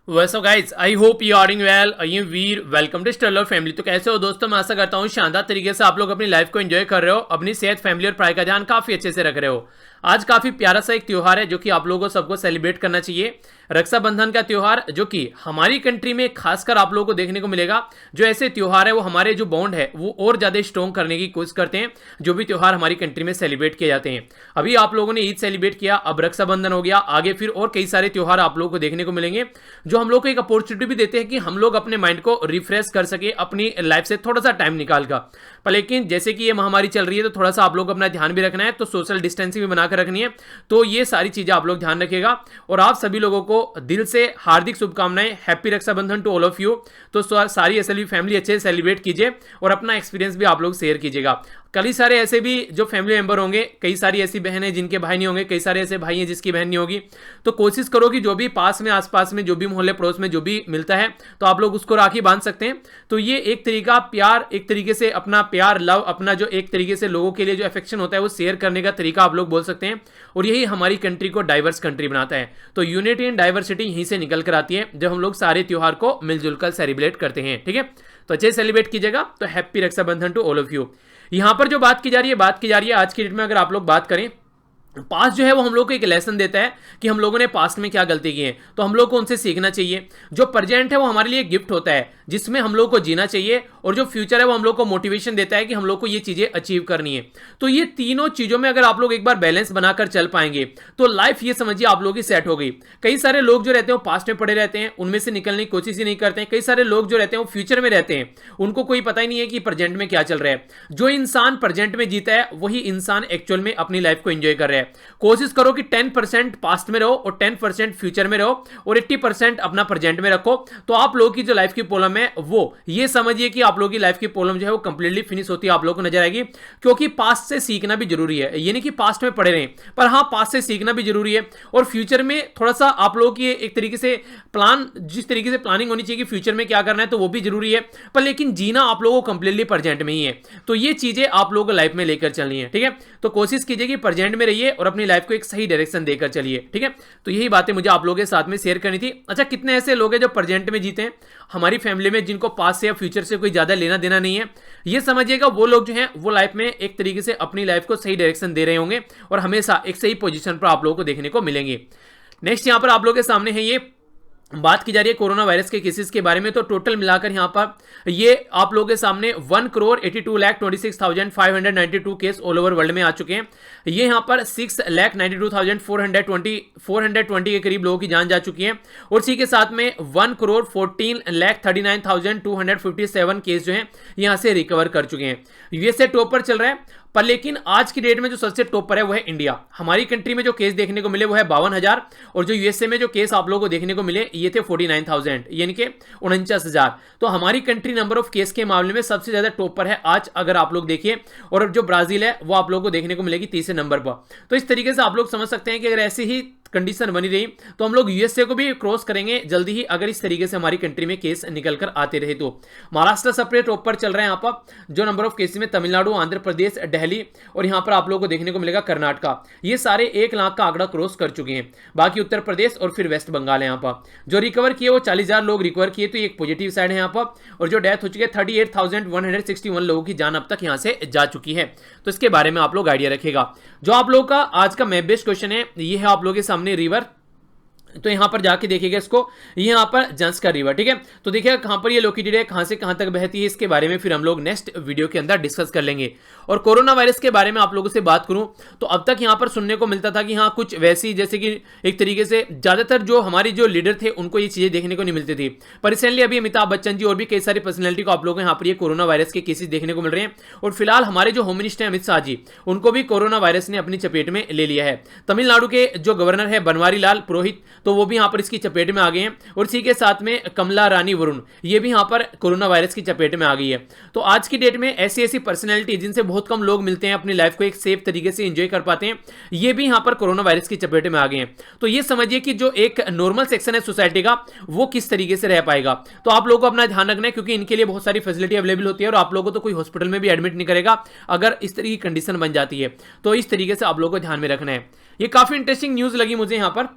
वैसे guys I hope you are doing well. I am Veer, welcome to Stellar family. तो कैसे हो दोस्तों, मैं आशा करता हूँ शानदार तरीके से आप लोग अपनी लाइफ को एंजॉय कर रहे हो, अपनी सेहत, फैमिली और पढ़ाई का ध्यान काफी अच्छे से रख रहे हो। आज काफी प्यारा सा एक त्योहार है जो कि आप लोगों को सबको सेलिब्रेट करना चाहिए। रक्षाबंधन का त्योहार जो कि हमारी कंट्री में खासकर आप लोगों को देखने को मिलेगा। जो ऐसे त्योहार है वो हमारे जो बॉन्ड है वो और ज्यादा स्ट्रॉन्ग करने की कोशिश करते हैं। जो भी त्योहार हमारी कंट्री में सेलिब्रेट किए जाते हैं, अभी आप लोगों ने ईद सेलिब्रेट किया, अब रक्षाबंधन हो गया, आगे फिर और कई सारे त्योहार आप लोगों को देखने को मिलेंगे जो हम लोग को एक अपॉर्चुनिटी भी देते हैं कि हम लोग अपने माइंड को रिफ्रेश कर सके अपनी लाइफ से थोड़ा सा टाइम निकाल कर। पर लेकिन जैसे कि ये महामारी चल रही है तो थोड़ा सा आप लोग अपना ध्यान भी रखना है, तो सोशल डिस्टेंसिंग भी बनाकर रखनी है। तो ये सारी चीजें आप लोग ध्यान रखिएगा और आप सभी लोगों को दिल से हार्दिक शुभकामनाएं। Happy Rakshabandhan to all of you. तो सारी एसएलवी फैमिली अच्छे से सेलिब्रेट कीजिए और अपना एक्सपीरियंस भी आप लोग शेयर कीजिएगा। कई सारे ऐसे भी जो फैमिली मेंबर होंगे, कई सारी ऐसी बहन है जिनके भाई नहीं होंगे, कई सारे ऐसे भाई हैं जिसकी बहन नहीं होगी। तो कोशिश करो कि जो भी पास में, आसपास में, जो भी मोहल्ले पड़ोस में जो भी मिलता है तो आप लोग उसको राखी बांध सकते हैं। तो ये एक तरीका प्यार, एक तरीके से अपना प्यार, लव, अपना जो एक तरीके से लोगों के लिए जो अफेक्शन होता है वो शेयर करने का तरीका आप लोग बोल सकते हैं। और यही हमारी कंट्री को डाइवर्स कंट्री बनाता है। तो यूनिटी एंड डाइवर्सिटी यहीं से निकल कर आती है जब हम लोग सारे त्योहार को मिलजुल कर सेलिब्रेट करते हैं। ठीक है, तो अच्छे सेलिब्रेट कीजिएगा। तो happy Rakshabandhan to all of you. यहां पर जो बात की जा रही है आज की डेट में, अगर आप लोग बात करें, पास्ट जो है वो हम लोग को एक लेसन देता है कि हम लोगों ने पास्ट में क्या गलती की है, तो हम लोग को उनसे सीखना चाहिए। जो प्रेजेंट है वो हमारे लिए गिफ्ट होता है जिसमें हम लोग को जीना चाहिए, और जो फ्यूचर है वो हम लोग को मोटिवेशन देता है कि हम लोग को ये चीजें अचीव करनी है। तो ये तीनों चीजों में अगर आप लोग एक बार बैलेंस बनाकर चल पाएंगे तो लाइफ ये समझिए आप लोग की सेट हो गई। कई सारे लोग जो रहते हैं वो पास्ट में पड़े रहते हैं, उनमें से निकलने की कोशिश ही नहीं करते हैं। कई सारे लोग जो रहते हैं वो फ्यूचर में रहते हैं, उनको कोई पता ही नहीं है कि प्रेजेंट में क्या चल रहा है। जो इंसान प्रेजेंट में जीता है वही इंसान एक्चुअल में अपनी लाइफ को एंजॉय कर रहा है। कोशिश करो कि 10% पास्ट में रहो और 10% फ्यूचर में रहो और 80% अपना प्रेजेंट में रखो। तो आप लोगों की जो लाइफ की प्रॉब्लम है वो ये समझिए कि आप लोगों की लाइफ की प्रॉब्लम जो है वो कंप्लीटली फिनिश होती है, आप लोगों को नजर आएगी। क्योंकि पास्ट से सीखना भी जरूरी है, ये नहीं कि पास्ट में पड़े रहें, पर हाँ पास्ट से सीखना भी जरूरी है। और फ्यूचर में थोड़ा सा आप लोगों की एक तरीके से प्लान, जिस तरीके से प्लानिंग होनी चाहिए कि फ्यूचर में क्या करना है, तो वो भी जरूरी है। पर लेकिन जीना आप लोगों को कंप्लीटली प्रेजेंट में ही है। तो ये चीजें आप लोगों को लाइफ में लेकर चलनी है। ठीक है, तो कोशिश कीजिए कि प्रेजेंट में रहिए और अपनी लाइफ को एक सही डायरेक्शन देकर चलिए। ठीक है, तो यही बातें मुझे आप लोगों के साथ में शेयर करनी थी। अच्छा, कितने ऐसे लोग हैं जो प्रेजेंट में जीते हैं हमारी फैमिली में, जिनको पास्ट से या फ्यूचर से कोई ज्यादा लेना देना नहीं है? ये समझिएगा वो लोग जो हैं वो लाइफ में एक तरीके से अपनी लाइफ को सही डायरेक्शन दे रहे होंगे और हमेशा एक सही पोजीशन पर आप लोगों को देखने को मिलेंगे। नेक्स्ट यहां पर आप लोगों के सामने है, ये बात की जा रही है कोरोना वायरस के केसेस के बारे में। तो टोटल मिलाकर यहां पर ये आप लोगों के सामने 1,82,26,592 केस ऑल ओवर वर्ल्ड में आ चुके हैं। ये यहां पर 6,92,420 के करीब लोगों की जान जा चुकी है। और इसी के साथ में 1,14,39,257 केस जो हैं यहां से रिकवर कर चुके हैं। यूएसए टॉप पर चल रहा है, पर लेकिन आज की डेट में जो सबसे टॉप पर है वो है इंडिया। हमारी कंट्री में जो केस देखने को मिले वो है 52,000, और जो यूएसए में जो केस आप लोगों को देखने को मिले ये थे 49,000, यानी कि 49,000। तो हमारी कंट्री नंबर ऑफ केस के मामले में सबसे ज्यादा टॉप पर है आज, अगर आप लोग देखिए। और जो ब्राजील है वो आप लोगों को देखने को मिलेगी तीसरे नंबर पर। तो इस तरीके से आप लोग समझ सकते हैं कि अगर ऐसी ही कंडीशन बनी रही तो हम लोग यूएसए को भी क्रॉस करेंगे जल्दी ही, अगर इस तरीके से हमारी कंट्री में केस निकल कर आते रहे तो। महाराष्ट्र सबसे टॉप पर चल रहे हैं यहाँ पर जो नंबर ऑफ केसेस में, तमिलनाडु, आंध्र प्रदेश, दिल्ली, और यहां पर आप लोगों को देखने को मिलेगा कर्नाटका। ये सारे 1 लाख का आंकड़ा क्रॉस कर चुके हैं। बाकी उत्तर प्रदेश और फिर वेस्ट बंगाल है। यहाँ पर जो रिकवर किए वो 40,000 लोग रिकवर किए, तो ये एक पॉजिटिव साइड है यहाँ पर। और जो डेथ हो चुकी है 38,161 लोगों की जान अब तक यहां से जा चुकी है। तो इसके बारे में आप लोग आइडिया रखेगा। जो आप लोगों का आज का मैप बेस्ड क्वेश्चन है, ये है आप लोगों के सामने रिवर। तो यहां पर जाके देखिएगा इसको, यहां पर जंस्कर रिवर। ठीक है, तो देखिएगा कहां पर ये लोकेटेड है, कहां से कहां तक बहती है, इसके बारे में फिर हम लोग नेक्स्ट वीडियो के अंदर डिस्कस कर लेंगे। और कोरोना वायरस के बारे में आप लोगों से बात करूं तो अब तक यहां पर सुनने को मिलता था कि हाँ कुछ वैसी, जैसे कि एक तरीके से ज्यादातर जो हमारी जो लीडर थे उनको ये चीजें देखने को नहीं मिलती थी। पर रिसेंटली अभी अमिताभ बच्चन जी और भी कई सारी पर्सनैलिटी को आप लोगों को यहाँ पर ये कोरोना वायरस के केसेस देखने को मिल रहे हैं। और फिलहाल हमारे जो होम मिनिस्टर अमित शाह जी, उनको भी कोरोना वायरस ने अपनी चपेट में ले लिया है। तमिलनाडु के जो गवर्नर है बनवारी लाल पुरोहित, तो वो भी यहाँ पर इसकी चपेट में आ गए हैं। और इसी के साथ में कमला रानी वरुण, ये भी यहां पर कोरोना वायरस की चपेट में आ गई है। तो आज की डेट में ऐसी ऐसी पर्सनैलिटी जिनसे बहुत कम लोग मिलते हैं, अपनी लाइफ को एक सेफ तरीके से एंजॉय कर पाते हैं, ये भी यहां पर कोरोना वायरस की चपेट में आ गए हैं। तो ये समझिए कि जो एक नॉर्मल सेक्शन है सोसाइटी का, वो किस तरीके से रह पाएगा। तो आप लोगों को अपना ध्यान रखना है, क्योंकि इनके लिए बहुत सारी फैसिलिटी अवेलेबल होती है और आप लोगों को तो कोई हॉस्पिटल में भी एडमिट नहीं करेगा अगर इस तरह की कंडीशन बन जाती है। तो इस तरीके से आप लोगों को ध्यान में रखना है। ये काफी इंटरेस्टिंग न्यूज लगी मुझे यहाँ पर।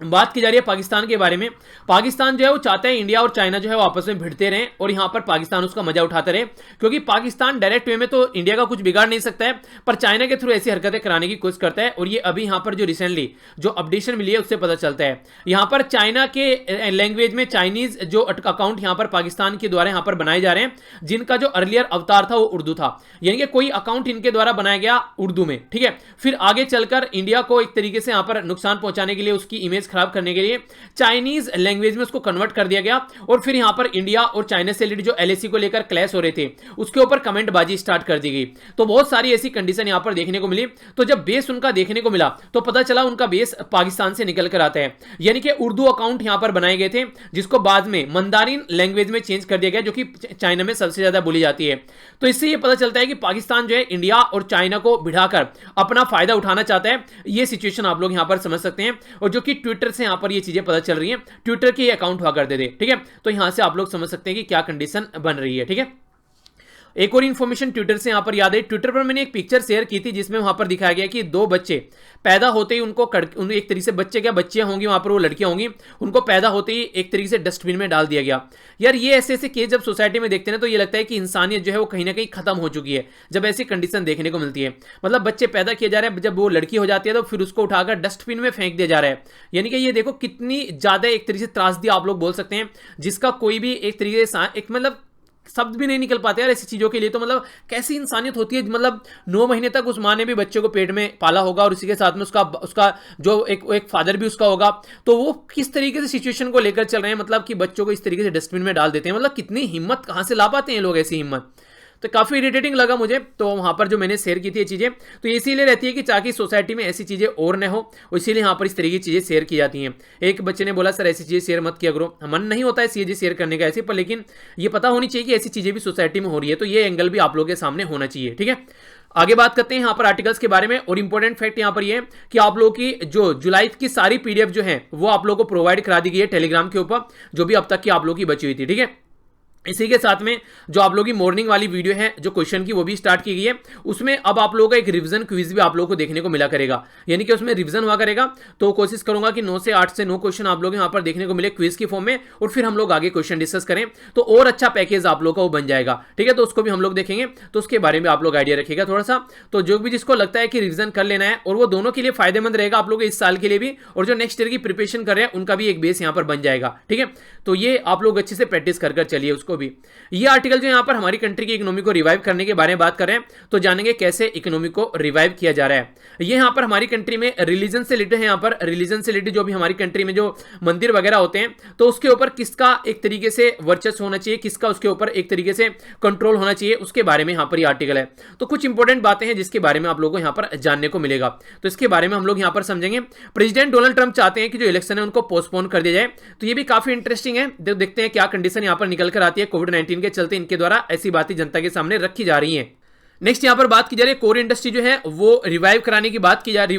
बात की जा रही है पाकिस्तान के बारे में। पाकिस्तान जो है वो चाहता है इंडिया और चाइना जो है वो आपस में भिड़ते रहें और यहां पर पाकिस्तान उसका मजा उठाते रहे, क्योंकि पाकिस्तान डायरेक्ट वे में तो इंडिया का कुछ बिगाड़ नहीं सकता है, पर चाइना के थ्रू ऐसी हरकतें कराने की कोशिश करता है। और ये अभी यहां पर जो रिसेंटली जो अपडेशन मिली है उससे पता चलता है। यहां पर चाइना के लैंग्वेज में चाइनीज जो अकाउंट यहां पर पाकिस्तान के द्वारा यहां पर बनाए जा रहे हैं, जिनका जो अर्लियर अवतार था वो उर्दू था, यानी कि कोई अकाउंट इनके द्वारा बनाया गया उर्दू में, ठीक है। फिर आगे चलकर इंडिया को एक तरीके से यहां पर नुकसान पहुंचाने के लिए, उसकी इमेज खराब करने के लिए चाइनीज लैंग्वेज में उसको कन्वर्ट कर दिया गया। और फिर यहां पर इंडिया और चाइना से रिलेटेड जो एलएसी को लेकर क्लैश हो रहे थे उसके ऊपर कमेंट बाजी स्टार्ट कर दी गई। तो बहुत सारी ऐसी कंडीशन यहां पर देखने को मिली। तो जब बेस उनका देखने को मिला तो पता चला उनका बेस पाकिस्तान से निकल कर आता है, यानी कि उर्दू अकाउंट यहां पर बनाए गए थे, जिसको बाद में मंदारिन लैंग्वेज में चेंज कर दिया गया, जो कि चाइना में सबसे ज्यादा बोली जाती है। तो इससे यह पता चलता है कि पाकिस्तान जो है इंडिया और चाइना को भिड़ाकर अपना फायदा उठाना चाहता है। यह सिचुएशन आप लोग यहां पर समझ सकते हैं। और जो कि ट्विटर से यहां पर ये चीजें पता चल रही हैं, ट्विटर के अकाउंट हुआ करते थे, ठीक है। तो यहां से आप लोग समझ सकते हैं कि क्या कंडीशन बन रही है, ठीक है। एक और इन्फॉर्मेशन ट्विटर से यहां पर याद है, ट्विटर पर मैंने एक पिक्चर शेयर की थी जिसमें वहां पर दिखाया गया कि दो बच्चे पैदा होते ही उनको एक तरीके से बच्चे क्या बच्चियां होंगी, वहां पर वो लड़कियां होंगी, उनको पैदा होते ही एक तरीके से डस्टबिन में डाल दिया गया। यार ये ऐसे ऐसे केस जब सोसाइटी में देखते हैं तो ये लगता है कि इंसानियत जो है वो कहीं ना कहीं खत्म हो चुकी है, जब ऐसी कंडीशन देखने को मिलती है। मतलब बच्चे पैदा किए जा रहे हैं, जब वो लड़की हो जाती है तो फिर उसको उठाकर डस्टबिन में फेंक दिया जा रहा है। यानी कि ये देखो कितनी ज्यादा एक तरीके से त्रासदी आप लोग बोल सकते हैं, जिसका कोई भी एक तरीके से एक मतलब शब्द भी नहीं निकल पाते यार ऐसी चीजों के लिए। तो मतलब कैसी इंसानियत होती है, मतलब 9 महीने तक उस माँ ने भी बच्चे को पेट में पाला होगा और इसी के साथ में उसका जो एक फादर भी उसका होगा, तो वो किस तरीके से सिचुएशन को लेकर चल रहे हैं, मतलब कि बच्चों को इस तरीके से डस्टबिन में डाल देते हैं। मतलब कितनी हिम्मत कहां से ला पाते हैं लोग ऐसी हिम्मत। तो काफी इरिटेटिंग लगा मुझे। तो वहां पर जो मैंने शेयर की थी ये चीजें, तो इसीलिए रहती है कि ताकि सोसाइटी में ऐसी चीजें और न हो, इसीलिए यहां पर इस तरीके की चीजें शेयर की जाती हैं। एक बच्चे ने बोला सर ऐसी चीजें शेयर मत किया करो, मन नहीं होता है चीजें शेयर करने का ऐसे, पर लेकिन ये पता होनी चाहिए कि ऐसी चीजें भी सोसाइटी में हो रही है, तो ये एंगल भी आप लोगों के सामने होना चाहिए, ठीक है। आगे बात करते हैं यहां पर आर्टिकल्स के बारे में। और इंपॉर्टेंट फैक्ट यहां पर ये है कि आप लोगों की जो जुलाई की सारी पीडीएफ जो है वो आप लोगों को प्रोवाइड करा दी गई है टेलीग्राम के ऊपर, जो भी अब तक की आप लोगों की बची हुई थी, ठीक है। इसी के साथ में जो आप लोगों की मॉर्निंग वाली वीडियो है जो क्वेश्चन की, वो भी स्टार्ट की गई है। उसमें अब आप लोगों का एक रिवीजन क्विज भी आप लोगों को देखने को मिला करेगा, यानी कि उसमें रिवीजन हुआ करेगा। तो कोशिश करूंगा कि 9 से 8 से 9 क्वेश्चन आप लोग यहां पर देखने को मिले क्विज की फॉर्म में, और फिर हम लोग आगे क्वेश्चन डिस्कस करें तो और अच्छा पैकेज आप लोग का वो बन जाएगा, ठीक है। तो उसको भी हम लोग देखेंगे, तो उसके बारे में आप लोग आइडिया रखिएगा थोड़ा सा। तो जो भी जिसको लगता है कि रिवीजन कर लेना है, और वो दोनों के लिए फायदेमंद रहेगा आप लोग इस साल के लिए भी, और जो नेक्स्ट ईयर की प्रिपरेशन कर रहे हैं उनका भी एक बेस यहां पर बन जाएगा, ठीक है। तो ये आप लोग अच्छे से प्रैक्टिस कर चलिए उसको भी। ये आर्टिकल जो यहाँ पर हमारी कंट्री की इकोनॉमी को रिवाइव करने के बारे में बात कर रहे हैं, तो जानेंगे कैसे इकोनॉमी को रिवाइव किया जा रहा है। ये यहाँ पर हमारी कंट्री में रिलीजन से रिलेटेड है, यहाँ पर रिलीजन से रिलेटेड जो भी हमारी कंट्री में जो मंदिर वगैरह होते हैं, तो उसके ऊपर किसका एक तरीके से वर्चस्व होना चाहिए, किसका उसके ऊपर एक तरीके से कंट्रोल होना चाहिए, उसके बारे में यहाँ पर ये आर्टिकल है। तो कुछ इंपॉर्टेंट बातें हैं जिसके बारे में आप लोगों को यहाँ पर जानने को मिलेगा, तो इसके बारे में हम लोग यहाँ पर समझेंगे। प्रेसिडेंट डोनाल्ड ट्रंप चाहते हैं कि जो इलेक्शन है उनको पोस्टपोन कर दिया जाए, तो ये भी काफी इंटरेस्टिंग है। देखते हैं क्या कंडीशन यहाँ पर निकल कर आती है। कोविड-19 के चलते इनके द्वारा ऐसी बातें जनता के सामने रखी जा रही हैं। नेक्स्ट यहां पर बात की जा रही है कोर इंडस्ट्री जो है वो रिवाइव करने की बात की जा रही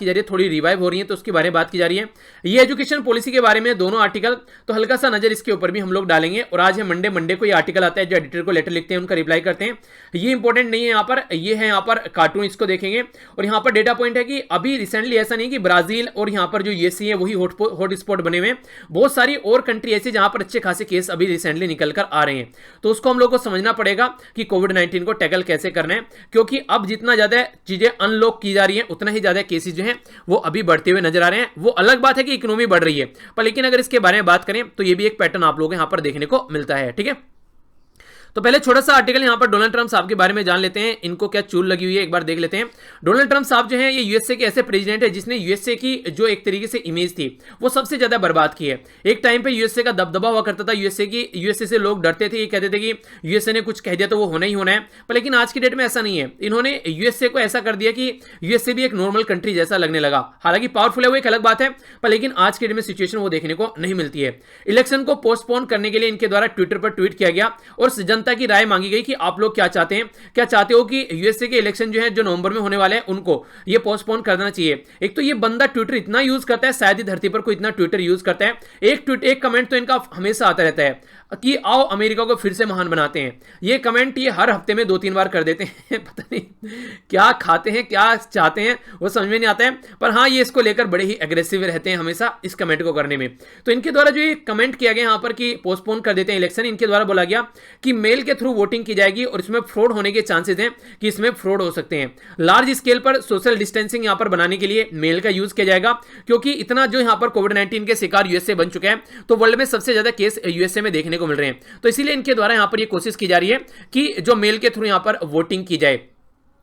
है, थोड़ी रिवाइव हो रही है, तो उसके बारे में बात की जा रही है। ये एजुकेशन पॉलिसी के बारे में दोनों आर्टिकल, तो हल्का सा नजर इसके ऊपर भी हम लोग डालेंगे। और आज है मंडे को ये आर्टिकल आता है, जो एडिटर को लेटर लिखते हैं उनका रिप्लाई करते हैं। ये इंपॉर्टेंट नहीं है यहाँ पर, ये है यहाँ पर कार्टून, इसको देखेंगे। और यहाँ पर डेटा पॉइंट है कि अभी रिसेंटली ऐसा नहीं कि ब्राजील और यहाँ पर जो यूएसए है वही हॉट स्पॉट बने हुए हैं, बहुत सारी और कंट्री ऐसी जहां पर अच्छे खासे केस अभी रिसेंटली निकल कर आ रहे हैं। तो उसको हम लोग को समझना पड़ेगा कि कोविड-19 को टैकल कैसे करना है, क्योंकि अब जितना ज्यादा चीजें अनलॉक की जा रही हैं उतना ही ज्यादा केसेस जो हैं वो अभी बढ़ते हुए नजर आ रहे हैं। वो अलग बात है कि इकोनॉमी बढ़ रही है, पर लेकिन अगर इसके बारे में बात करें तो ये भी एक पैटर्न आप लोगों को यहां पर देखने को मिलता है, ठीक है। तो पहले छोटा सा आर्टिकल यहां पर डोनाल्ड ट्रंप साहब के बारे में जान लेते हैं, इनको क्या चूल लगी हुई है एक बार देख लेते हैं। डोनाल्ड ट्रंप साहब जो है ये यूएसए के ऐसे प्रेसिडेंट है जिसने यूएसए की जो एक तरीके से इमेज थी वो सबसे ज्यादा बर्बाद की है। एक टाइम पे यूएसए का दबदबा हुआ करता था, यूएसए से लोग डरते थे, ये कहते थे कि यूएसए ने कुछ कह दिया तो वो होना ही होना है। पर लेकिन आज की डेट में ऐसा नहीं है, इन्होंने यूएसए को ऐसा कर दिया कि यूएसए भी एक नॉर्मल कंट्री जैसा लगने लगा। हालांकि पावरफुल है वो एक अलग बात है, पर लेकिन आज की डेट में सिचुएशन वो देखने को नहीं मिलती है। इलेक्शन को पोस्टपोन करने के लिए इनके द्वारा ट्विटर पर ट्वीट किया गया और जनता की राय मांगी गई कि आप लोग क्या चाहते हैं, क्या चाहते हो कि यूएसए के इलेक्शन जो है जो नवंबर में होने वाले हैं उनको ये पोस्टपोन करना चाहिए। एक तो ये बंदा ट्विटर इतना यूज करता है, शायद ही धरती पर कोई इतना ट्विटर यूज करता है। एक कमेंट तो इनका हमेशा आता रहता है, कि आओ अमेरिका को फिर से महान बनाते हैं। ये कमेंट ये हर हफ्ते में 2-3 बार कर देते हैं पता नहीं क्या खाते हैं, क्या चाहते हैं, वो समझ में नहीं आता है। पर हाँ, ये इसको लेकर बड़े ही एग्रेसिव रहते हैं हमेशा इस कमेंट को करने में। तो इनके द्वारा जो ये कमेंट किया गया यहाँ पर कि पोस्टपोन कर देते हैं इलेक्शन, इनके द्वारा बोला गया कि मेल के थ्रू वोटिंग की जाएगी और इसमें फ्रॉड होने के चांसेस हैं कि इसमें फ्रॉड हो सकते हैं। लार्ज स्केल पर सोशल डिस्टेंसिंग यहाँ पर बनाने के लिए मेल का यूज किया जाएगा, क्योंकि इतना जो यहाँ पर कोविड-19 के शिकार यूएसए बन चुके हैं, तो वर्ल्ड में सबसे ज्यादा केस यूएसए में देखने को मिल रहे हैं। तो इसीलिए इनके द्वारा यहाँ पर ये कोशिश की जा रही है कि जो मेल के थ्रू यहाँ पर वोटिंग की जाए।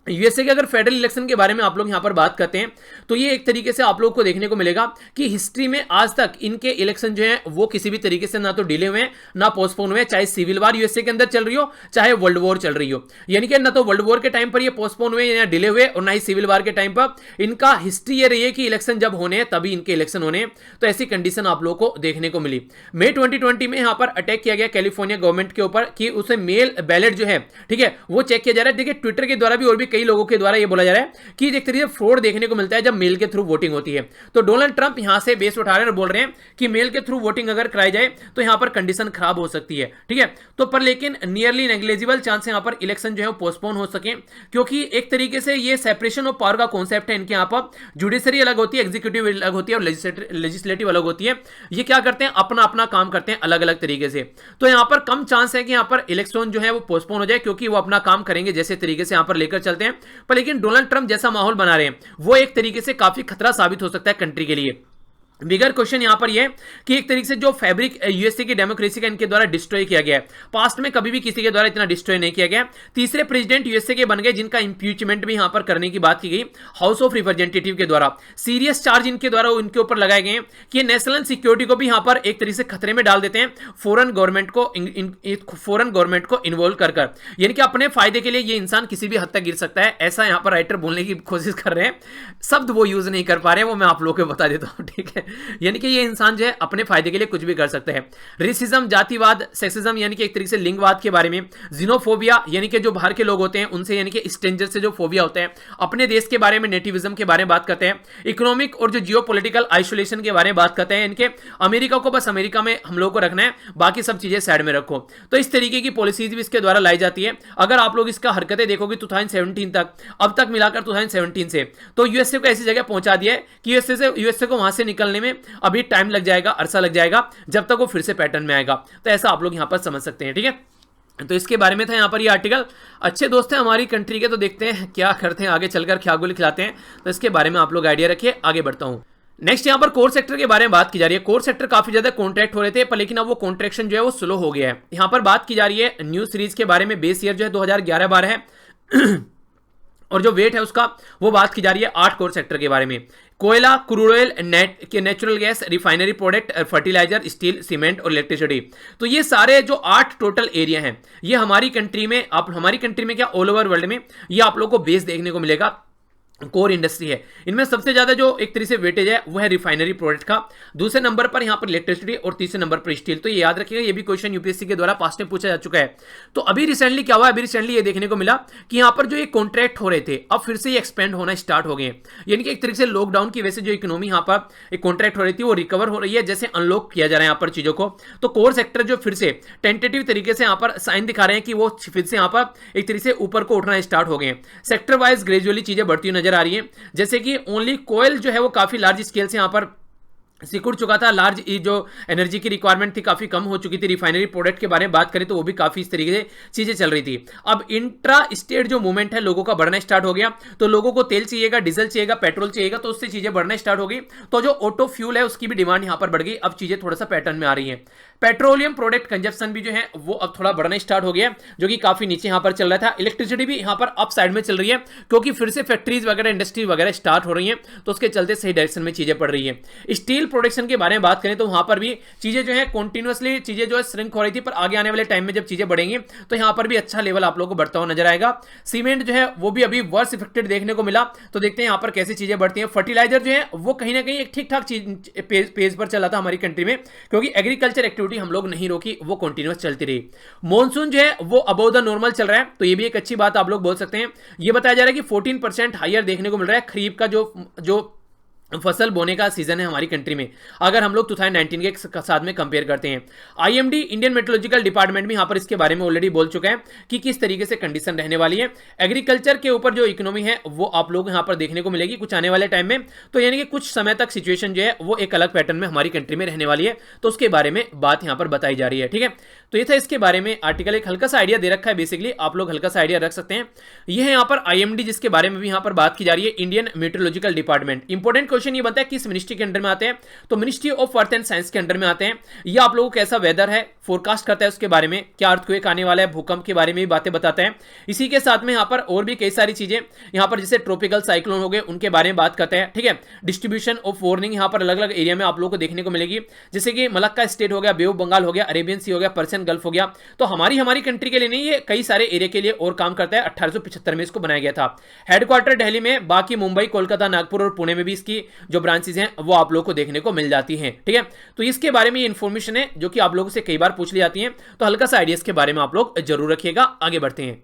यूएसए के अगर फेडरल इलेक्शन के बारे में आप लोग यहां पर बात करते हैं तो ये एक तरीके से आप लोग को देखने को मिलेगा कि हिस्ट्री में आज तक इनके इलेक्शन जो है वो किसी भी तरीके से ना तो डिले हुए ना पोस्टपोन हुए, चाहे सिविल वार यूएसए के अंदर चल रही हो चाहे वर्ल्ड वॉर चल रही हो। यानी कि ना तो वर्ल्ड वॉर के टाइम पर ये पोस्टपोन हुए या डिले हुए और ना ही सिविल वार के टाइम पर। इनका हिस्ट्री ये रही है कि इलेक्शन जब होने हैं तभी इनके इलेक्शन होने हैं। तो ऐसी कंडीशन आप लोग को देखने को मिली। मई 2020 में यहां पर अटैक किया गया कैलिफोर्निया गवर्नमेंट के ऊपर कि उसे मेल बैलेट जो है, ठीक है, वो चेक किया जा रहा है। देखिए ट्विटर के द्वारा भी और भी कई लोगों के द्वारा ये बोला जा रहा है कि एक तरीके से फ्रॉड देखने को मिलता है जब मेल के थ्रू वोटिंग होती है। तो डोनाल्ड ट्रंप यहां से बेस उठा रहे हैं और बोल रहे हैं कि मेल के थ्रू वोटिंग अगर कराई जाए तो यहां पर कंडीशन खराब हो सकती है, ठीक है। तो पर लेकिन नियरली नेग्लिजिबल चांस है यहां पर इलेक्शन जो है पोस्टपोन हो सके, क्योंकि एक तरीके से ये सेपरेशन ऑफ पावर का कॉन्सेप्ट है इनके यहां पर। जुडिशरी अलग होती है, एग्जीक्यूटिव अलग होती है और लेजिस्लेटिव अलग होती है। ये क्या करते हैं, अपना अपना काम करते हैं अलग अलग तरीके से। तो यहां पर कम चांस है कि यहां पर इलेक्शन जो है वो पोस्टपोन हो जाए, क्योंकि वो अपना काम करेंगे जैसे तरीके से यहां पर लेकर चलते हैं। पर लेकिन डोनाल्ड ट्रंप जैसा माहौल बना रहे हैं वो एक तरीके से काफी खतरा साबित हो सकता है कंट्री के लिए। बिगर क्वेश्चन यहां पर यह कि एक तरीके से जो फैब्रिक यूएसए की डेमोक्रेसी का इनके द्वारा डिस्ट्रॉय किया गया है, पास्ट में कभी भी किसी के द्वारा इतना डिस्ट्रॉय नहीं किया गया। तीसरे प्रेसिडेंट यूएसए के बन गए जिनका इंपीचमेंट भी यहां पर करने की बात की गई हाउस ऑफ रिप्रेजेंटेटिव के द्वारा। सीरियस चार्ज इनके द्वारा उनके ऊपर लगाए गए कि नेशनल सिक्योरिटी को भी यहां पर एक तरीके से खतरे में डाल देते हैं फॉरेन गवर्नमेंट को इन्वॉल्व कर, यानी कि अपने फायदे के लिए ये इंसान किसी भी हद तक गिर सकता है। ऐसा यहां पर राइटर बोलने की कोशिश कर रहे हैं, शब्द वो यूज नहीं कर पा रहे हैं, वो मैं आप लोगों को बता देता हूं, ठीक है। यानी कि ये इंसान जो है अपने फायदे के लिए कुछ भी कर सकता है। रेसिज्म, जातिवाद, सेक्सिज्म यानी कि एक तरीके से लिंगवाद के बारे में, जिनोफोबिया यानी कि जो बाहर के लोग होते हैं उनसे यानी कि स्ट्रेंजर से जो फोबिया होता है, अपने देश के बारे में नेटिविज्म के बारे में बात करते हैं, इकोनॉमिक और जो जियोपॉलिटिकल आइसोलेशन के बारे में बात करते हैं। इनके अमेरिका को बस अमेरिका में हम लोग को रखना है, बाकी सब चीजें साइड में रखो। तो इस तरीके की पॉलिसीज भी इसके द्वारा लाई जाती है। अगर आप लोग इसका हरकतें देखोगे 2017 तक, अब तक मिलाकर 2017 से, तो यूएसए को ऐसी जगह पहुंचा दिया है कि यूएसए को वहां से निकलने में अभी टाइम लग जाएगा, अरसा लग जाएगा, जब तक वो फिर से पैटर्न में आएगा। तो ऐसा आप लोग यहां पर समझ सकते हैं, ठीक है। तो इसके बारे में था यहां पर ये आर्टिकल। अच्छे दोस्त हैं हमारी कंट्री के, तो देखते हैं क्या करते हैं आगे चलकर, क्या गोली खिलाते हैं। तो इसके बारे में आप लोग आइडिया रखिए, आगे बढ़ता हूं। नेक्स्ट यहां पर कोर सेक्टर के बारे में बात की जा रही है। कोर सेक्टर काफी ज्यादा कॉन्ट्रैक्ट हो रहे थे, पर लेकिन अब वो कॉन्ट्रैक्शन जो है वो स्लो हो गया है। यहां पर बात की जा रही है न्यू सीरीज के बारे में। बेस ईयर जो है 2011-12 है और जो वेट है उसका वो बात की जा रही है 8 कोर सेक्टर के बारे में। कोयला, crude oil, natural gas, refinery product, fertiliser, steel, cement और इलेक्ट्रिसिटी। तो ये सारे जो 8 टोटल एरिया हैं, ये हमारी कंट्री में, आप हमारी कंट्री में क्या ऑल ओवर वर्ल्ड में ये आप लोग को बेस देखने को मिलेगा। कोर इंडस्ट्री है, इनमें सबसे ज्यादा जो एक तरीके से वेटेज है वो है रिफाइनरी प्रोडक्ट का, दूसरे नंबर पर यहां पर इलेक्ट्रिसिटी और तीसरे नंबर पर स्टील। तो ये याद रखिएगा, ये भी क्वेश्चन यूपीएससी के द्वारा पास्ट में पूछा जा चुका है। तो अभी रिसेंटली क्या हुआ, अभी रिसेंटली ये देखने को मिला कि यहां पर जो ये कॉन्ट्रैक्ट हो रहे थे अब फिर से ये एक्सपेंड होना स्टार्ट हो गए। यानी कि एक तरीके से लॉकडाउन की वजह से जो इकोनॉमी यहां पर एक कॉन्ट्रैक्ट हो रही थी वो रिकवर हो रही है, जैसे अनलॉक किया जा रहा है यहां पर चीजों को। तो कोर सेक्टर जो फिर से टेंटेटिव तरीके से यहां पर साइन दिखा रहे हैं कि वो फिर से यहां पर एक तरीके से ऊपर को उठना स्टार्ट हो गए। सेक्टर वाइज ग्रेजुअली चीजें बढ़ती नजर आ रही है, जैसे कि ओनली कोयल जो है वो काफी लार्ज स्केल से यहां पर सिकुड़ चुका था। लार्ज जो एनर्जी की रिक्वायरमेंट थी काफी कम हो चुकी थी। रिफाइनरी प्रोडक्ट के बारे में बात करें तो वो भी काफी इस तरीके से चीजें चल रही थी। अब इंट्रा स्टेट जो मूवमेंट है लोगों का बढ़ना स्टार्ट हो गया, तो लोगों को तेल चाहिएगा, डीजल चाहिएगा, पेट्रोल चाहिएगा, तो उससे चीजें बढ़ना स्टार्ट हो गई। तो जो ऑटो फ्यूल है उसकी भी डिमांड यहां पर बढ़ गई। अब चीजें थोड़ा सा पैटर्न में आ रही है। पेट्रोलियम प्रोडक्ट कंजप्शन भी जो है वो अब थोड़ा बढ़ना स्टार्ट हो गया, जो कि काफी नीचे यहां पर चल रहा था। इलेक्ट्रिसिटी भी यहां पर अप साइड में चल रही है, क्योंकि फिर से फैक्ट्रीज वगैरह, इंडस्ट्री वगैरह स्टार्ट हो रही है, तो उसके चलते सही डायरेक्शन में चीजें पड़ रही है। स्टील प्रोडक्शन के बारे में बात करें तो वहां पर भी चीजें जो है कंटिन्यूअसली चीजें जो है श्रिंक हो रही थी, पर आगे आने वाले टाइम में जब चीजें बढ़ेंगी तो यहां पर भी अच्छा लेवल आप लोगों को बढ़ता हुआ नजर आएगा। सीमेंट जो है वो भी अभी वर्स इफेक्टेड देखने को मिला, तो देखते हैं यहां पर कैसी चीजें बढ़ती हैं। फर्टिलाइजर जो है वो कहीं ना कहीं एक ठीक ठाक पेज पर चला था हमारी कंट्री में, क्योंकि एग्रीकल्चर एक्टिविटी हम लोग नहीं रोकी, वो कंटिन्यूअस चलती रही। मॉनसून जो है वो अबव द नॉर्मल चल रहा है, तो ये भी एक अच्छी बात आप लोग बोल सकते हैं। ये बताया जा रहा है कि 14% हायर देखने को मिल रहा है खरीफ का जो फसल बोने का सीजन है हमारी कंट्री में, अगर हम लोग 2019 के साथ में कंपेयर करते हैं। आईएमडी इंडियन मेट्रोलॉजिकल डिपार्टमेंट भी यहाँ पर इसके बारे में ऑलरेडी बोल चुका है कि किस तरीके से कंडीशन रहने वाली है। एग्रीकल्चर के ऊपर जो इकोनॉमी है वो आप लोग यहाँ पर देखने को मिलेगी कुछ आने वाले टाइम में, तो यानी कि कुछ समय तक सिचुएशन जो है वो एक अलग पैटर्न में हमारी कंट्री में रहने वाली है, तो उसके बारे में बात यहाँ पर बताई जा रही है। ठीक है, तो ये था इसके बारे में आर्टिकल, एक हल्का सा आइडिया दे रखा है, बेसिकली आप लोग हल्का सा आइडिया रख सकते हैं। ये है यहाँ पर आईएमडी जिसके बारे में भी यहाँ पर बात की जा रही है, Indian meteorological department. Important question ये बनता है किस मिनिस्ट्री के अंडर में आते हैं, तो ministry of earth and science के अंडर में आते हैं। ये आप लोगों को कैसा वेदर है फोरकास्ट करता है, उसके बारे में, क्या अर्थक्वेक आने वाला है, भूकंप के बारे में भी बातें बताता है। इसी के साथ में यहाँ पर और भी कई सारी चीजें यहाँ पर जैसे ट्रॉपिकल साइक्लोन हो गए उनके बारे में बात करते हैं। ठीक है, डिस्ट्रीब्यूशन ऑफ वार्निंग यहाँ पर अलग अलग एरिया में आप लोगों को देखने को मिलेगी, जैसे कि मलक्का स्टेट हो गया, बे ऑफ बंगाल हो गया, अरेबियन सी हो गया, पर्शियन गल्फ हो गया। तो हमारी कंट्री के लिए नहीं, ये कई सारे एरिया के लिए और काम करता है। 1875 में इसको बनाया गया था। हेडक्वार्टर दिल्ली में, बाकी मुंबई, कोलकाता, नागपुर और पुणे में भी इसकी जो ब्रांचेज हैं वो आप लोग को देखने को मिल जाती हैं। ठीक है, तो इसके बारे में ये इंफॉर्मेशन है जो कि आप लोगों से कई बार पूछ ली जाती है, तो हल्का सा आइडिया के बारे में आप लोग जरूर रखिएगा। आगे बढ़ते हैं।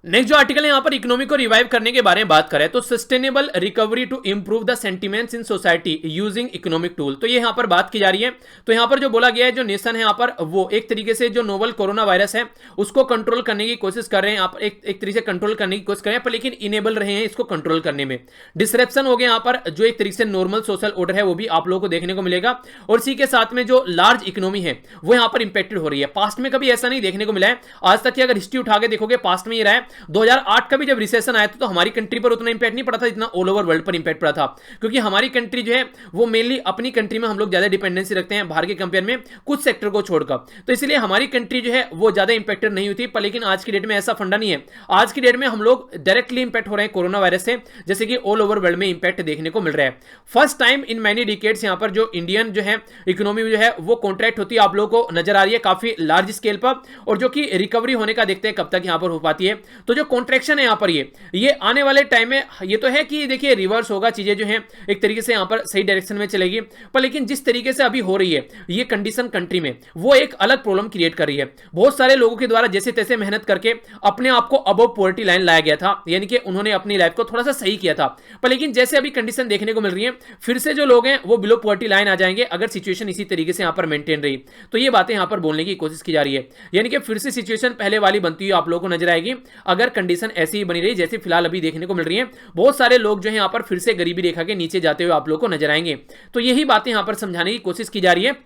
नेक्स्ट जो आर्टिकल है यहाँ पर इकोनॉमी को रिवाइव करने के बारे में बात करें, तो sustainable recovery to improve the sentiments in society using economic tool, तो ये यहाँ पर बात की जा रही है। तो यहाँ पर जो बोला गया है, जो नेशन है यहाँ पर वो एक तरीके से जो नोवल कोरोना वायरस है उसको कंट्रोल करने की कोशिश कर रहे हैं, यहाँ पर एक तरीके से कंट्रोल करने की कोशिश कर रहे हैं, पर लेकिन इनेबल रहे हैं इसको कंट्रोल करने में। डिसरप्शन हो गया यहाँ पर, जो एक तरीके से नॉर्मल सोशल ऑर्डर है वो भी आप लोगों को देखने को मिलेगा, और इसी के साथ में जो लार्ज इकोनॉमी है वो यहाँ पर इंपैक्टेड हो रही है। पास्ट में कभी ऐसा नहीं देखने को मिला है आज तक की, अगर हिस्ट्री उठा के देखोगे पास्ट में ये रहा है 2008 का भी जब रिसेशन आया था तो हमारी कंट्री पर उतना इंपैक्ट नहीं पड़ा था जितना ऑल ओवर वर्ल्ड पर इंपैक्ट पड़ा था, क्योंकि हमारी कंट्री जो है वो मेनली अपनी कंट्री में हम लोग ज्यादा डिपेंडेंसी रखते हैं बाहर के कंपेयर में कुछ सेक्टर को छोड़कर, तो इसलिए हमारी कंट्री जो है वो ज्यादा इंपैक्टेड नहीं हुई थी। पर लेकिन आज की डेट में ऐसा फंडा नहीं है, आज की डेट में हम लोग डायरेक्टली इंपैक्ट हो रहे हैं कोरोना वायरस से, जैसे कि ऑल ओवर वर्ल्ड में इंपैक्ट देखने को मिल रहा है। First time in many decades यहाँ पर जो इंडियन जो है इकोनॉमी जो है वो कॉन्ट्रैक्ट होती है आप लोगों को नजर आ रही है काफी लार्ज स्केल पर, और जो कि रिकवरी होने का देखते हैं कब तक यहाँ पर हो पाती है। तो जो कॉन्ट्रैक्शन है यहाँ पर ये आने वाले टाइम में ये तो है कि देखिए रिवर्स होगा, चीजें जो है एक तरीके से यहां पर सही डायरेक्शन में चलेगी, पर लेकिन जिस तरीके से अभी हो रही है ये कंडीशन कंट्री में वो एक अलग प्रॉब्लम क्रिएट कर रही है। बहुत सारे लोगों के द्वारा जैसे तैसे मेहनत करके अपने आप को अबव पॉवर्टी लाइन लाया गया था, यानी कि उन्होंने अपनी लाइफ को थोड़ा सा सही किया था, पर लेकिन जैसे अभी कंडीशन देखने को मिल रही है फिर से जो लोग हैं वो बिलो पॉवर्टी लाइन आ जाएंगे अगर सिचुएशन इसी तरीके से यहां पर मेंटेन रही। तो ये बातें यहां पर बोलने की कोशिश की जा रही है, यानी कि फिर से सिचुएशन पहले वाली बनती हुई आप लोगों को नजर आएगी अगर कंडीशन ऐसी ही बनी रही जैसे फिलहाल अभी देखने को मिल रही है। बहुत सारे लोग जो है यहाँ पर फिर से गरीबी रेखा के नीचे जाते हुए आप लोगों को नजर आएंगे। तो यही बातें यहाँ पर समझाने की कोशिश की जा रही है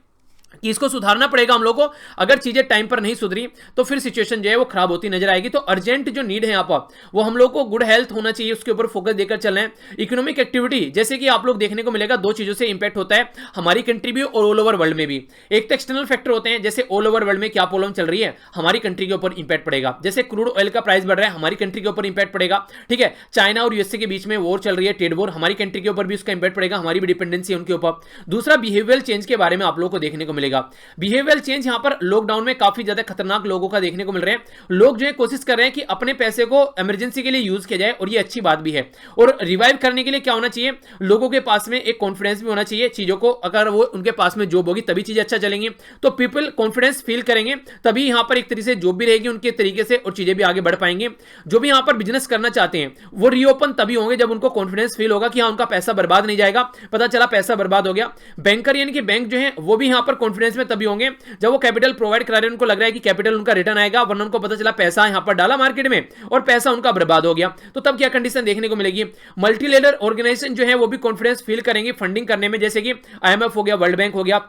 कि इसको सुधारना पड़ेगा हम लोग को, अगर चीजें टाइम पर नहीं सुधरी तो फिर सिचुएशन जो है वो खराब होती नजर आएगी। तो अर्जेंट जो नीड है यहाँ पर वो हम लोग को गुड हेल्थ होना चाहिए, उसके ऊपर फोकस देकर चलना है। इकोनॉमिक एक्टिविटी जैसे कि आप लोग देखने को मिलेगा दो चीजों से इंपैक्ट होता है हमारी कंट्री भी और ऑल ओवर वर्ल्ड में भी। एक तो एक्सटर्नल फैक्टर होते हैं, जैसे ऑल ओवर वर्ल्ड में क्या प्रॉब्लम चल रही है हमारी कंट्री के ऊपर इंपैक्ट पड़ेगा, जैसे क्रूड ऑयल का प्राइस बढ़ रहा है हमारी कंट्री के ऊपर इंपैक्ट पड़ेगा। ठीक है, चाइना और यूएसए के बीच में वॉर चल रही है, ट्रेड वॉर, हमारी कंट्री के ऊपर भी उसका इंपैक्ट पड़ेगा, हमारी भी डिपेंडेंसी है उनके ऊपर। दूसरा बिहेवियरल चेंज के बारे में आप लोग को देखने को मिलेगा। बिहेवियरल चेंज यहां पर लॉकडाउन में काफी ज्यादा खतरनाक लोगों का देखने को मिल रहे हैं। लोग जो है कोशिश कर रहे हैं कि अपने पैसे को इमरजेंसी के लिए यूज किया जाए, और ये अच्छी बात भी है। और रिवाइव करने के लिए क्या होना चाहिए, लोगों के पास में एक कॉन्फिडेंस भी होना चाहिए चीजों को, अगर वो उनके पास में जॉब होगी तभी चीजें अच्छा चलेंगी। तो पीपल कॉन्फिडेंस फील करेंगे तभी यहां पर एक तरीके से जॉब भी रहेगी उनके तरीके से और चीजें भी आगे बढ़ पाएंगे। जो भी यहां पर बिजनेस करना चाहते हैं वो रीओपन तभी होंगे जब उनको कॉन्फिडेंस फील होगा कि हाँ उनका पैसा बर्बाद नहीं जाएगा, पता चला पैसा बर्बाद हो गया। बैंकर यानी कि बैंक जो है वो भी यहां पर कॉन्फिडेंस में तभी होंगे जब वो कैपिटल प्रोवाइड करा रहे हैं, उनको लग रहा है कि कैपिटल उनका रिटर्न आएगा, वरना उनको पता चला पैसा यहां पर डाला मार्केट में और पैसा उनका बर्बाद हो गया। तो तब क्या कंडीशन देखने को मिलेगी, मल्टीलेटर ऑर्गेनाइजेशन जो है वो भी कॉन्फिडेंस फील करेंगे फंडिंग करने में, जैसे कि आईएमएफ हो गया, वर्ल्ड बैंक हो गया,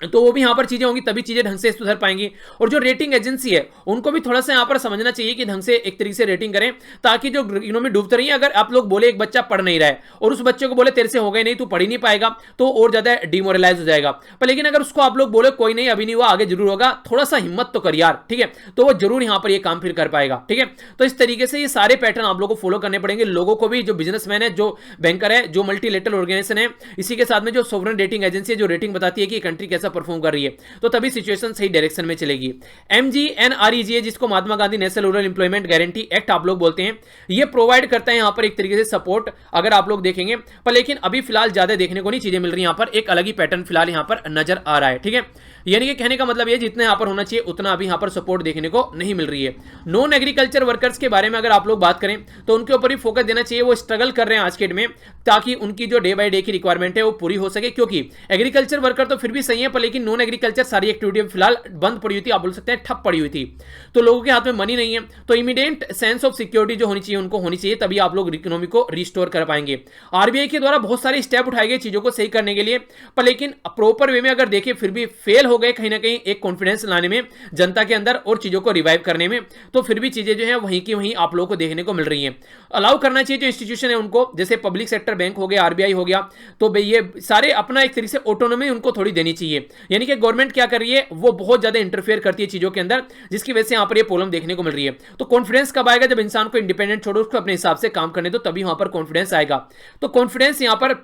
तो वो भी यहाँ पर चीजें होंगी तभी चीजें ढंग से सुधर पाएंगी। और जो रेटिंग एजेंसी है उनको भी थोड़ा सा यहाँ पर समझना चाहिए कि ढंग से एक तरीके से रेटिंग करें, ताकि जो इकोनॉमी डूबती रही है, अगर आप लोग बोले एक बच्चा पढ़ नहीं रहा है और उस बच्चे को बोले तेरे से हो गए नहीं, तू पढ़ ही नहीं पाएगा, तो और ज्यादा डिमोरलाइज हो जाएगा। पर लेकिन अगर उसको आप लोग बोले कोई नहीं अभी नहीं हुआ आगे जरूर होगा, थोड़ा सा हिम्मत तो कर यार, ठीक है, तो वो जरूर यहाँ पर ये काम फिर कर पाएगा। ठीक है, तो इस तरीके से ये सारे पैटर्न आप लोगों को फॉलो करने पड़ेंगे, लोगों को भी, जो बिजनेसमैन है, जो बैंकर है, जो मल्टीलेटरल ऑर्गेनाइजेशन है, इसी के साथ में जो सोवरेन रेटिंग एजेंसी है जो रेटिंग बताती है कि कंट्री कैसा परफॉर्म कर रही है, तो तभी सिचुएशन सही डायरेक्शन में चलेगी। MGNREGA, जिसको Mahatma Gandhi national rural employment guarantee act आप लोग बोलते हैं, ये प्रोवाइड करता है यहाँ पर एक तरीके से सपोर्ट, अगर आप लोग देखेंगे, पर लेकिन अभी फिलहाल ज्यादा देखने को नहीं चीजें मिल रही, यहाँ पर एक अलग ही पैटर्न फिलहाल यहाँ पर नजर आ रहा है। ठीक है, यानी कि कहने का मतलब ये जितना यहाँ पर होना चाहिए उतना अभी यहाँ पर सपोर्ट देखने को नहीं मिल रही है। नॉन एग्रीकल्चर वर्कर्स के बारे में अगर आप लोग बात करें तो उनके ऊपर भी फोकस देना चाहिए, वो स्ट्रगल कर रहे हैं आज के डेट में, ताकि उनकी जो डे बाय डे की रिक्वायरमेंट है वो पूरी हो सके, क्योंकि एग्रीकल्चर वर्कर तो फिर भी सही है, पर लेकिन नॉन एग्रीकल्चर सारी एक्टिविटी फिलहाल बंद पड़ी हुई थी, आप बोल सकते हैं ठप पड़ी हुई थी, तो लोगों के हाथ में मनी नहीं है, तो इमीडिएट सेंस ऑफ सिक्योरिटी जो होनी चाहिए उनको होनी चाहिए, तभी आप लोग इकोनॉमी को रिस्टोर कर पाएंगे। आरबीआई के द्वारा बहुत सारे स्टेप उठाए गए चीजों को सही करने के लिए, पर लेकिन प्रॉपर वे में अगर देखें फिर भी फेल हो गए कहीं ना कहीं एक कॉन्फिडेंस लाने में जनता के अंदर और चीजों को रिवाइव करने में, तो फिर भी चीजें जो है वहीं की वहीं आप लोगों को देखने को मिल रही हैं। अलाउ करना चाहिए जो इंस्टीट्यूशन है उनको, जैसे पब्लिक सेक्टर बैंक हो गया, आरबीआई हो गया, तो भाई ये सारे अपना एक तरीके से ऑटोनॉमी उनको थोड़ी देनी चाहिए, यानी कि गवर्नमेंट क्या कर रही है वो बहुत ज्यादा इंटरफेयर करती है चीजों के अंदर, जिसकी वजह से यहाँ पर ये प्रॉब्लम देखने को मिल रही है। तो कॉन्फिडेंस कब आएगा? जब इंसान को इंडिपेंडेंट छोड़ो, उसको अपने हिसाब से काम करने दो, तभी वहां पर कॉन्फिडेंस आएगा। तो कॉन्फिडेंस यहाँ पर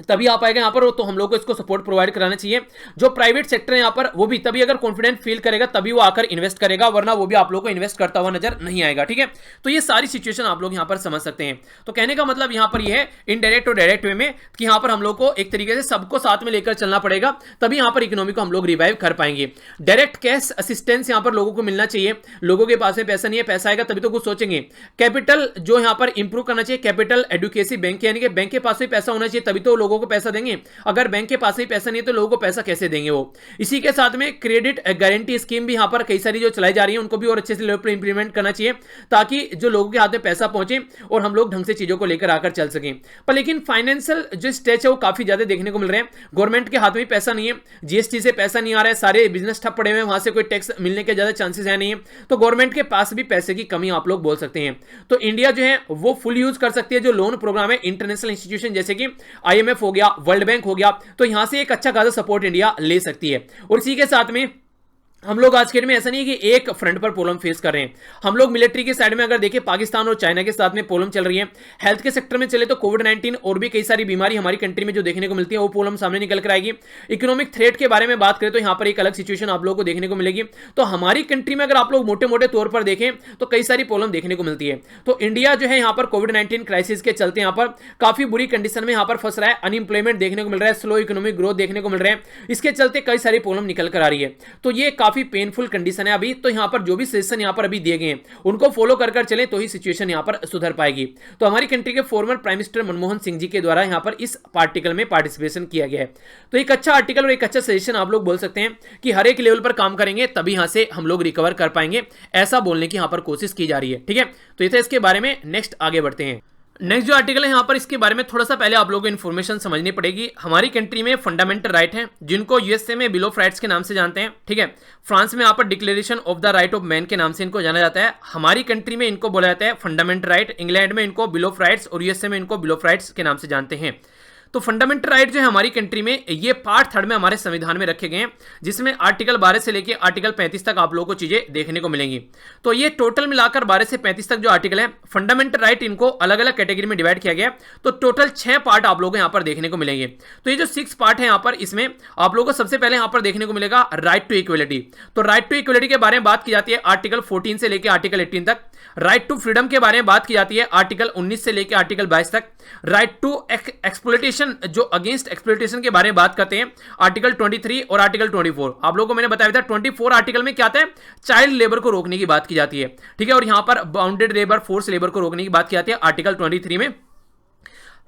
तभी आ पाएगा यहाँ पर, तो हम लोग को इसको सपोर्ट प्रोवाइड कराना चाहिए। जो प्राइवेट सेक्टर है यहाँ पर वो भी तभी अगर कॉन्फिडेंट फील करेगा तभी वो आकर इन्वेस्ट करेगा, वरना वो भी आप लोग को इन्वेस्ट करता हुआ नजर नहीं आएगा। ठीक है, तो ये सारी सिचुएशन आप लोग यहाँ पर समझ सकते हैं। तो कहने का मतलब यहाँ पर ये है इनडायरेक्ट और डायरेक्ट वे में कि यहाँ पर हम लोग को एक तरीके से सबको साथ में लेकर चलना पड़ेगा, तभी यहाँ पर इकोनॉमी को हम लोग रिवाइव कर पाएंगे। डायरेक्ट कैश असिस्टेंस यहाँ पर लोगों को मिलना चाहिए, लोगों के पास में पैसा नहीं है, पैसा आएगा तभी तो कुछ सोचेंगे। कैपिटल जो यहाँ पर इंप्रूव करना चाहिए, कैपिटल एडुकेसी बैंक, यानी कि बैंक के पास में पैसा होना चाहिए तभी तो लोगों को पैसा देंगे, अगर बैंक के पास ही पैसा नहीं है तो लोगों को पैसा कैसे देंगे वो। इसी के साथ में क्रेडिट गारंटी स्कीम भी यहां पर कई सारी जो चलाई जा रही है उनको भी और अच्छे से लेवल पर इंप्लीमेंट करना चाहिए, ताकि जो लोगों के हाथ में पैसा पहुंचे और हम लोग ढंग से चीजों को लेकर आकर चल सकें। पर लेकिन फाइनेंशियल जो स्टेज है वो काफी ज्यादा देखने को मिल रहे हैं, गवर्नमेंट के हाथ में पैसा नहीं है, जीएसटी से पैसा नहीं आ रहा है, सारे बिजनेस ठप पड़े हुए हैं, वहां से कोई टैक्स मिलने के ज्यादा चांसेस है नहीं है, तो गवर्नमेंट के पास भी पैसे की कमी आप लोग बोल सकते हैं। तो इंडिया जो है वो फुल यूज कर सकती है जो लोन प्रोग्राम है इंटरनेशनल इंस्टीट्यूशन जैसे कि आईएमएफ हो गया, वर्ल्ड बैंक हो गया, तो यहां से एक अच्छा खासा सपोर्ट इंडिया ले सकती है। और इसी के साथ में हम लोग आज के डेट में ऐसा नहीं है कि एक फ्रंट पर प्रॉब्लम फेस कर रहे हैं, हम लोग मिलिट्री के साइड में अगर देखें पाकिस्तान और चाइना के साथ में प्रॉब्लम चल रही है। हेल्थ के सेक्टर में चले तो कोविड-19 और भी कई सारी बीमारी हमारी कंट्री में जो देखने को मिलती है वो प्रॉब्लम सामने निकल कर आएगी। इकोनॉमिक थ्रेट के बारे में बात करें तो यहाँ पर एक अलग सिचुएशन आप लोगों को देखने को मिलेगी। तो हमारी कंट्री में अगर आप लोग मोटे मोटे तौर पर देखें तो कई सारी प्रॉब्लम देखने को मिलती है। तो इंडिया जो है यहाँ पर कोविड-19 क्राइसिस के चलते यहाँ पर काफी बुरी कंडीशन में यहाँ पर फंस रहा है, अनएम्प्लॉयमेंट देखने को मिल रहा है, स्लो इकोनॉमिक ग्रोथ देखने को मिल रहा है, इसके चलते कई सारी प्रॉब्लम निकल कर आ रही है। तो ये काफी पेनफुल कंडीशन है अभी। तो यहां पर जो भी सजेशन यहां पर अभी दिए गए हैं उनको फॉलो कर चले तो ही सिचुएशन यहां पर सुधर पाएगी। तो हमारी कंट्री के former prime minister Manmohan Singh ji के द्वारा यहां पर इस आर्टिकल में पार्टिसिपेशन किया गया है। तो एक अच्छा आर्टिकल और एक अच्छा सजेशन आप लोग बोल सकते हैं कि हर एक लेवल पर काम करेंगे तभी यहां से हम लोग रिकवर कर पाएंगे, ऐसा बोलने की यहां पर कोशिश की जा रही है। ठीक है, तो ये था इसके बारे में। नेक्स्ट आगे बढ़ते हैं। नेक्स्ट जो आर्टिकल है यहाँ पर इसके बारे में थोड़ा सा पहले आप लोगों को इन्फॉर्मेशन समझनी पड़ेगी। हमारी कंट्री में फंडामेंटल राइट हैं जिनको यूएसए में बिल ऑफ राइट्स के नाम से जानते हैं। ठीक है, फ्रांस में यहाँ पर declaration of the right of man के नाम से इनको जाना जाता है। हमारी कंट्री में इनको बोला जाता है फंडामेंटल राइट, इंग्लैंड में इनको बिल ऑफ राइट्स और यूएसए में इनको बिल ऑफ राइट्स के नाम से जानते हैं। तो फंडामेंटल राइट जो है हमारी कंट्री में ये पार्ट 3 में हमारे संविधान में रखे गए हैं, जिसमें आर्टिकल 12 से लेकर आर्टिकल 35 तक आप लोगों को चीजें देखने को मिलेंगी। तो ये टोटल मिलाकर 12 से 35 तक जो आर्टिकल है फंडामेंटल राइट, इनको अलग अलग कैटेगरी में डिवाइड किया गया। तो टोटल 6 पार्ट आप लोगों को यहाँ पर देखने को मिलेंगे। तो ये जो 6 पार्ट है यहाँ पर, इसमें आप लोगों को सबसे पहले यहाँ पर देखने को मिलेगा राइट टू इक्वलिटी। तो राइट टू इक्वलिटी के बारे में बात की जाती है आर्टिकल 14 से लेकर आर्टिकल 18 तक। राइट टू फ्रीडम के बारे में बात की जाती है आर्टिकल 19 से लेकर आर्टिकल 22 तक। राइट टू एक्सप्लॉयटेशन जो अगेंस्ट एक्सप्लॉयटेशन के बारे में बात करते हैं आर्टिकल 23 और आर्टिकल 24। आप लोगों को मैंने बताया था 24 आर्टिकल में क्या आता है, चाइल्ड लेबर को रोकने की बात की जाती है। ठीक है, और यहां पर बाउंडेड लेबर, फोर्स लेबर को रोकने की बात की जाती है आर्टिकल 23 में।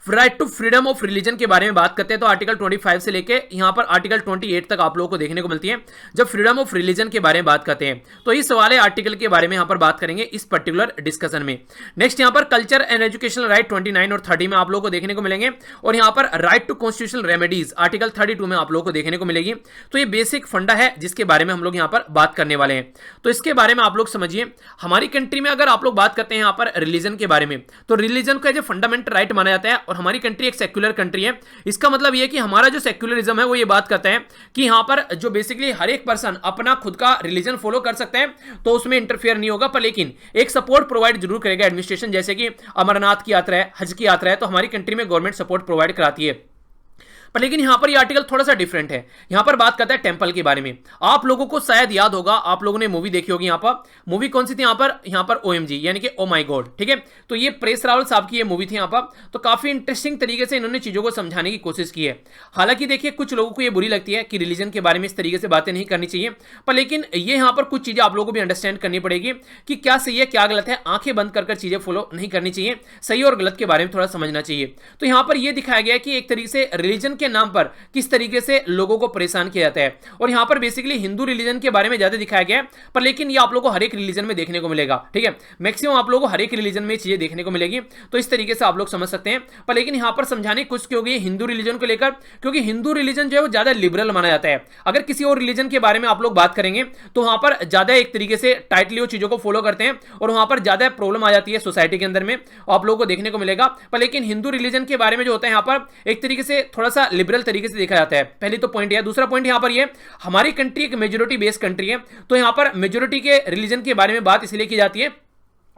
Right to freedom of religion के बारे में बात करते हैं तो आर्टिकल 25 से लेके यहां पर आर्टिकल 28 तक आप लोगों को देखने को मिलती है जब फ्रीडम ऑफ रिलीजन के बारे में बात करते हैं। तो इस वाले आर्टिकल के बारे में यहां पर बात करेंगे इस पर्टिकुलर डिस्कशन में। नेक्स्ट यहां पर कल्चर एंड एजुकेशनल राइट 29 और 30 में आप लोगों को देखने को मिलेंगे, और यहां पर right to constitutional remedies article 32 में आप लोगों को देखने को मिलेगी। तो ये बेसिक फंडा है जिसके बारे में हम लोग यहां पर बात करने वाले हैं। तो इसके बारे में आप लोग समझिए, हमारी कंट्री में अगर आप लोग बात करते हैं यहां पर रिलीजन के बारे में, तो रिलीजन का जो फंडामेंटल राइट माना जाता है, और हमारी कंट्री एक सेक्युलर कंट्री है। इसका मतलब यह कि हमारा जो सेक्युलरिज्म है वो ये बात करता है कि यहां पर जो बेसिकली हर एक पर्सन अपना खुद का रिलीजन फॉलो कर सकता है, तो उसमें इंटरफेयर नहीं होगा, पर लेकिन एक सपोर्ट प्रोवाइड जरूर करेगा एडमिनिस्ट्रेशन। जैसे कि अमरनाथ की यात्रा है, हज की यात्रा है, तो हमारी कंट्री में गवर्नमेंट सपोर्ट प्रोवाइड कराती है। पर लेकिन यहां पर ये आर्टिकल थोड़ा सा डिफरेंट है। यहां पर बात करता है टेंपल के बारे में। आप लोगों को शायद याद होगा, आप लोगों ने मूवी देखी होगी। यहां पर मूवी कौन सी थी? यहां पर OMG यानी कि ओ माय गॉड, ठीक है। तो ये प्रेस रावल साहब की ये मूवी थी यहां पर। तो काफी इंटरेस्टिंग तरीके से इन्होंने चीजों को समझाने की कोशिश की है। हालांकि देखिए कुछ लोगों को ये बुरी लगती है कि रिलीजन के बारे में इस तरीके से बातें नहीं करनी चाहिए, पर लेकिन ये यहां पर कुछ चीजें आप लोगों को भी अंडरस्टैंड करनी पड़ेगी कि क्या सही है क्या गलत है। आंखें बंद कर चीजें फॉलो नहीं करनी चाहिए, सही और गलत के बारे में थोड़ा समझना चाहिए। तो यहां पर यह दिखाया गया कि एक तरीके से रिलीजन के नाम पर किस तरीके से लोगों को परेशान किया जाता है। और यहां पर बेसिकली हिंदू रिलीजन के बारे में ज्यादा दिखाया गया है, पर लेकिन ये आप लोगों को हर एक रिलीजन में देखने को मिलेगा, ठीक है। मैक्सिमम आप लोगों को हर एक रिलीजन में चीजें देखने को मिलेगी, तो इस तरीके से आप लोग समझ सकते हैं। पर लेकिन यहां पर समझाने की कोशिश की होगी हिंदू रिलीजन को लेकर, क्योंकि हिंदू रिलीजन जो है वो ज्यादा लिबरल माना जाता है। अगर किसी और रिलीजन के बारे में आप लोग बात करेंगे तो वहां पर ज्यादा एक तरीके से टाइटली वो चीजों को फॉलो करते हैं और वहां पर ज्यादा प्रॉब्लम आ जाती है सोसाइटी के अंदर में, आप लोगों को देखने को मिलेगा। पर लेकिन हिंदू रिलीजन के बारे में जो होता है यहां पर एक तरीके से थोड़ा सा लिबरल तरीके से देखा जाता है। पहली तो पॉइंट है। दूसरा पॉइंट यहां पर ये हमारी कंट्री एक मेजोरिटी बेस्ड कंट्री है, तो यहां पर मेजोरिटी के रिलीजन के बारे में बात इसलिए की जाती है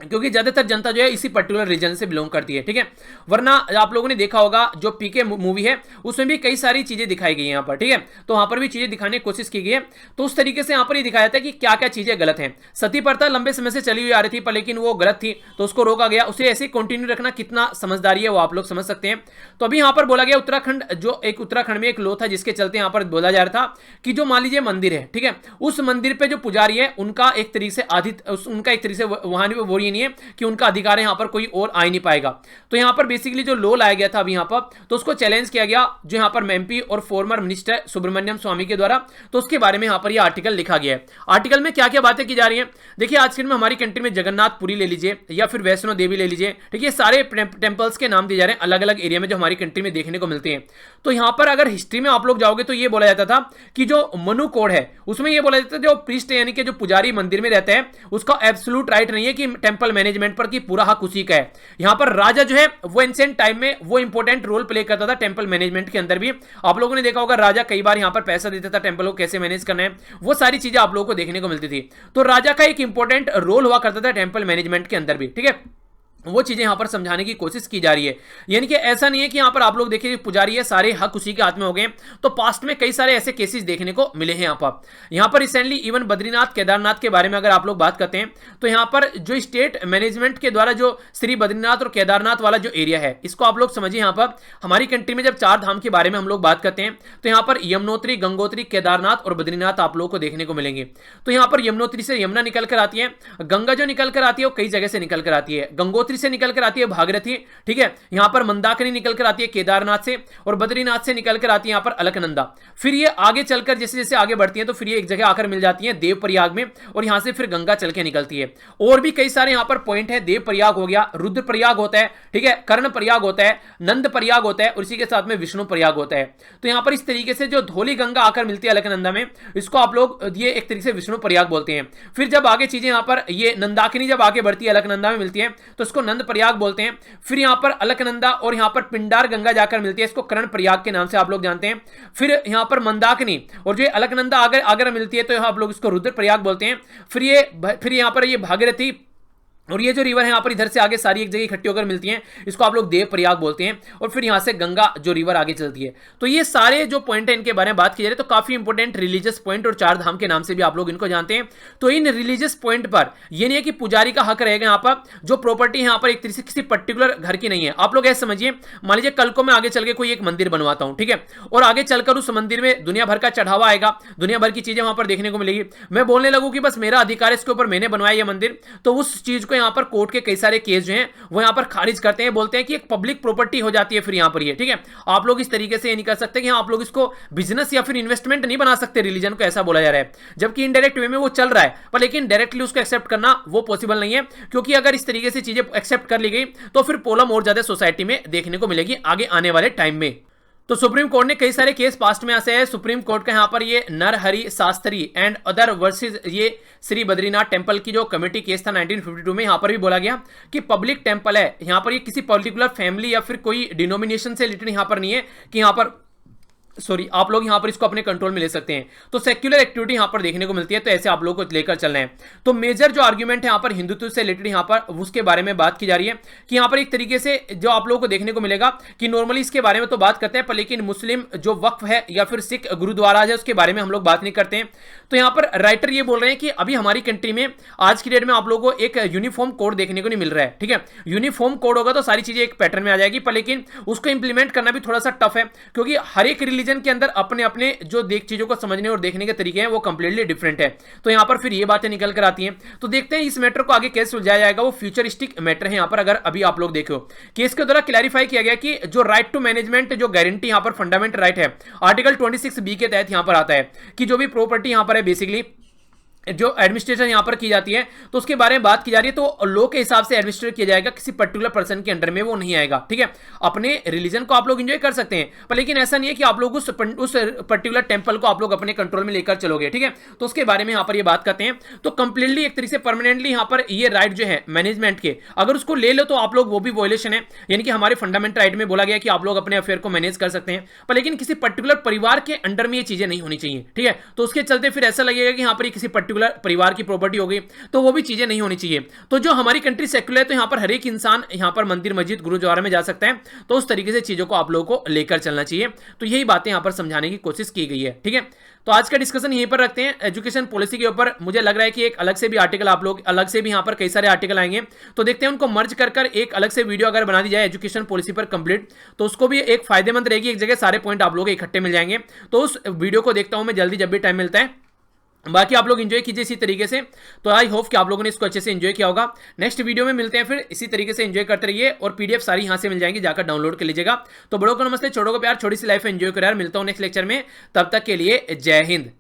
क्योंकि ज्यादातर जनता जो है इसी पर्टिकुलर रीजन से बिलोंग करती है, ठीक है। वरना आप लोगों ने देखा होगा जो पीके मूवी है उसमें भी कई सारी चीजें दिखाई गई हैं यहाँ पर, ठीक है। तो वहां पर भी चीजें दिखाने की कोशिश की गई है। तो उस तरीके से यहाँ पर ये दिखाया जाता है कि क्या क्या चीजें गलत हैं। सती प्रथा लंबे समय से चली हुई आ रही थी, पर लेकिन वो गलत थी तो उसको रोका गया। उसे ऐसे कंटिन्यू रखना कितना समझदारी है वो आप लोग समझ सकते हैं। तो अभी यहाँ पर बोला गया उत्तराखंड में एक लॉ था जिसके चलते यहाँ पर बोला जा रहा था कि जो मान लीजिए मंदिर है, ठीक है, उस मंदिर पे जो पुजारी है उनका एक तरीके से वहां वो नहीं है कि उनका अधिकार है, यहां पर कोई और आ ही नहीं पाएगा। तो यहां पर बेसिकली जो लॉ लाया गया था अभी यहां पर, तो उसको चैलेंज किया गया जो यहां पर MP और फॉर्मर मिनिस्टर सुब्रमण्यम स्वामी के द्वारा। तो उसके बारे में यहां पर यह आर्टिकल लिखा गया है। आर्टिकल में क्या क्या बातें की जा रही हैं देखिए। आजकल में हमारी कंट्री में जगन्नाथपुरी ले लीजिए या फिर वैष्णो देवी ले लीजिए, ठीक है, सारे टेम्पल्स के नाम दिए जा रहे हैं अलग अलग एरिया में जो हमारी कंट्री में देखने को मिलते हैं। तो यहां पर अगर हिस्ट्री में आप लोग जाओगे तो यह बोला जाता था कि जो मनु कोड है उसमें यह बोला जाता है जो प्रीस्ट यानी कि जो पुजारी मंदिर में रहता है उसका एब्सोल्यूट राइट नहीं है कि टेंपल मैनेजमेंट पर कि पूरा हक उसी का है। यहां पर राजा जो है वो एंशिएंट टाइम में वो इंपॉर्टेंट रोल प्ले करता था टेंपल मैनेजमेंट के अंदर भी। आप लोगों ने देखा होगा राजा कई बार यहां पर पैसा देता था टेंपल को कैसे मैनेज करना है, वो सारी चीजें आप लोगों को देखने को मिलती थी। तो राजा का एक इंपॉर्टेंट रोल हुआ करता था टेंपल मैनेजमेंट के अंदर भी, ठीक है। वो चीजें यहां पर समझाने की कोशिश की जा रही है। यानी कि ऐसा नहीं है कि यहां पर आप लोग देखिए पुजारी है सारे हक उसी के हाथ में हो गए। तो पास्ट में कई सारे ऐसे केसेस देखने को मिले हैं यहां पर रिसेंटली इवन बद्रीनाथ केदारनाथ के बारे में अगर आप लोग बात करते हैं तो यहां पर जो स्टेट मैनेजमेंट के द्वारा जो श्री बद्रीनाथ और केदारनाथ वाला जो एरिया है इसको आप लोग समझिए। यहां पर हमारी कंट्री में जब 4 धाम के बारे में हम लोग बात करते हैं तो यहां पर यमुनोत्री, गंगोत्री, केदारनाथ और बद्रीनाथ आप लोगों को देखने को मिलेंगे। तो यहां पर यमुनोत्री से यमुना निकल कर आती है, गंगा जो निकल कर आती है वो कई जगह से निकल कर आती है, गंगोत्री से निकल कर आती है भागीरथी, ठीक है। यहां पर मंदाकिनी निकल कर आती है केदारनाथ से, और बद्रीनाथ से निकल कर आती है यहां पर अलकनंदा। फिर ये आगे चलकर जैसे जैसे आगे बढ़ती है तो फिर ये एक जगह आकर मिल जाती है देवप्रयाग में, और यहां से फिर गंगा चल के निकलती है। और भी कई सारे यहां पर पॉइंट है, देवप्रयाग हो गया, रुद्रप्रयाग होता है, ठीक है, कर्ण प्रयाग होता है, नंद प्रयाग होता है, और इसी के साथ में विष्णु प्रयाग होता है। तो यहां पर इस तरीके से जो धौली गंगा आकर मिलती है अलकनंदा में, इसको आप लोग ये एक तरीके से विष्णु प्रयाग बोलते हैं। फिर जब आगे चीजें यहां पर ये नंदाकिनी जब आगे बढ़ती है अलकनंदा में मिलती है तो इसको नंद प्रयाग बोलते हैं। फिर यहां पर अलकनंदा और यहां पर पिंडार गंगा जाकर मिलती है, इसको कर्ण प्रयाग के नाम से आप लोग जानते हैं। फिर यहां पर मंदाकिनी और जो अलकनंदा आगर मिलती है तो यहां आप लोग इसको रुद्र प्रयाग बोलते हैं। फिर यहां पर ये भागीरथी और ये जो रिवर है यहाँ पर इधर से आगे सारी एक जगह इकट्ठी होकर मिलती हैं, इसको आप लोग देव प्रयाग बोलते हैं। और फिर यहाँ से गंगा जो रिवर आगे चलती है। तो ये सारे जो पॉइंट है इनके बारे में बात की जा रही है, तो काफी इंपॉर्टेंट रिलीजियस पॉइंट और 4 धाम के नाम से भी आप लोग इनको जानते हैं। तो इन रिलीजियस पॉइंट पर ये नहीं है कि पुजारी का हक रहेगा, यहाँ पर जो प्रॉपर्टी यहाँ पर एक तरीके से किसी पर्टिकुलर घर की नहीं है। आप लोग ऐसे समझिए, मान लीजिए कल को मैं आगे चल के कोई एक मंदिर बनवाता हूँ, ठीक है, और आगे चलकर उस मंदिर में दुनिया भर का चढ़ावा आएगा, दुनिया भर की चीजें वहां पर देखने को मिलेगी। मैं बोलने लगूँ कि बस मेरा अधिकार है इसके ऊपर, मैंने बनवाया ये मंदिर, तो उस चीज को यहाँ पर कोर्ट के सारे केस जो हैं वो यहां पर खारिज करते हैं, बोलते हैं कि एक पब्लिक प्रॉपर्टी हो जाती है फिर यहां पर ये, ठीक है। आप लोग इस तरीके से ये नहीं कर सकते कि आप लोग इसको बिजनेस या फिर इन्वेस्टमेंट नहीं बना सकते रिलीजन को, ऐसा बोला जा रहा है। जबकि इनडायरेक्ट वे में वो चल रहा है, पर लेकिन डायरेक्टली उसको एक्सेप्ट करना वो पॉसिबल नहीं है, क्योंकि अगर इस तरीके से चीजें एक्सेप्ट कर ली गई तो फिर प्रॉब्लम और ज्यादा सोसाइटी में देखने को मिलेगी आगे आने वाले टाइम में। तो सुप्रीम कोर्ट ने कई सारे केस पास्ट में ऐसे है। सुप्रीम कोर्ट का यहां पर ये Narhari Shastri and other versus ये श्री बद्रीनाथ टेंपल की जो कमेटी केस था 1952 में, यहां पर भी बोला गया कि पब्लिक टेंपल है, यहां पर ये किसी पर्टिकुलर फैमिली या फिर कोई डिनोमिनेशन से रिलेटेड यहां पर नहीं है कि यहां पर सॉरी आप लोग यहां पर इसको अपने कंट्रोल में ले सकते हैं। तो सेक्युलर एक्टिविटी यहां पर देखने को मिलती है, तो ऐसे आप लोगों को लेकर चलना है। तो मेजर जो आर्ग्यूमेंट है यहां पर हिंदुत्व से रिलेटेड यहां पर उसके बारे में बात की जा रही है कि यहां पर एक तरीके से जो आप लोगों को देखने को मिलेगा कि नॉर्मली इसके बारे में तो बात करते हैं, पर लेकिन मुस्लिम जो वक्फ है या फिर सिख गुरुद्वारा है उसके बारे में हम लोग बात नहीं करते हैं। तो यहां पर राइटर ये बोल रहे हैं कि अभी हमारी कंट्री में आज की डेट में आप लोगों को एक यूनिफॉर्म कोड देखने को नहीं मिल रहा है, ठीक है। यूनिफॉर्म कोड होगा तो सारी चीजें एक पैटर्न में आ जाएगी, पर लेकिन उसको इंप्लीमेंट करना भी थोड़ा सा टफ है, क्योंकि हर एक रिलीजन के अंदर अपने अपने जो चीजों को समझने और देखने के तरीके हैं वो कंप्लीटली डिफरेंट है। तो यहां पर फिर ये बातें निकल कर आती हैं। तो देखते हैं इस मैटर को आगे कैसे सुलझाया जाएगा, वो फ्यूचरिस्टिक मैटर है। यहां पर अगर अभी आप लोग देखो केस के द्वारा क्लैरिफाई किया गया कि जो राइट टू मैनेजमेंट जो गारंटी यहां पर फंडामेंटल राइट है आर्टिकल 26B के तहत यहां पर आता है कि जो भी प्रॉपर्टी यहां पर है बेसिकली जो एडमिनिस्ट्रेशन यहां पर की जाती है तो उसके बारे में बात की जा रही है। तो लॉ के हिसाब से एडमिनिस्ट्रेट किया जाएगा, किसी पर्टिकुलर पर्सन के अंडर में वो नहीं आएगा, ठीक है। अपने रिलीजन को आप लोग एंजॉय कर सकते हैं, पर लेकिन ऐसा नहीं है कि आप लोग उस पर्टिकुलर टेंपल को आप लोग अपने कंट्रोल में लेकर चलोगे, ठीक है। तो उसके बारे में यहां पर ये बात करते हैं। तो कंप्लीटली एक तरीके से परमानेंटली यहां पर ये राइट जो है मैनेजमेंट के अगर उसको ले लो तो आप लोग वो भी वॉयलेशन है, यानी कि हमारे फंडामेंटल राइट में बोला गया कि आप लोग अपने अफेयर को मैनेज कर सकते हैं, पर लेकिन किसी पर्टिकुलर परिवार के अंडर में ये चीजें नहीं होनी चाहिए, ठीक है। तो उसके चलते फिर ऐसा लगेगा कि यहां पर किसी पर्टिकुलर परिवार की प्रॉपर्टी हो गई तो वो भी चीजें नहीं होनी चाहिए। तो जो हमारी कंट्री सेक्युलर है तो यहां पर हर एक इंसान यहां पर मंदिर मस्जिद गुरुद्वारा में जा सकता है, तो उस तरीके से चीजों को आप लोगों को लेकर चलना चाहिए। तो यही बातें यहां पर समझाने की कोशिश की गई है, ठीक है। तो आज का डिस्कशन यहीं पर रखते हैं एजुकेशन पॉलिसी के ऊपर। मुझे लग रहा है कि एक अलग से भी आर्टिकल आप लोग अलग से भी यहां पर कई सारे आर्टिकल आएंगे, तो देखते हैं उनको मर्ज कर एक अलग से वीडियो अगर बना दी जाए एजुकेशन पॉलिसी पर कंप्लीट, तो उसको भी एक फायदेमंद रहेगी, एक जगह सारे पॉइंट आप लोग इकट्ठे मिल जाएंगे। तो उस वीडियो को देखता हूं मैं जल्दी जब भी टाइम मिलता है। बाकी आप लोग एंजॉय कीजिए इसी तरीके से। तो आई होप कि आप लोगों ने इसको अच्छे से एंजॉय किया होगा। नेक्स्ट वीडियो में मिलते हैं, फिर इसी तरीके से एंजॉय करते रहिए और पीडीएफ सारी यहां से मिल जाएंगी, जाकर डाउनलोड कर लीजिएगा। तो बड़ों को नमस्ते, छोटों को प्यार, छोटी सी लाइफ एंजॉय करो यार। मिलता हूं नेक्स्ट लेक्चर में, तब तक के लिए जय हिंद।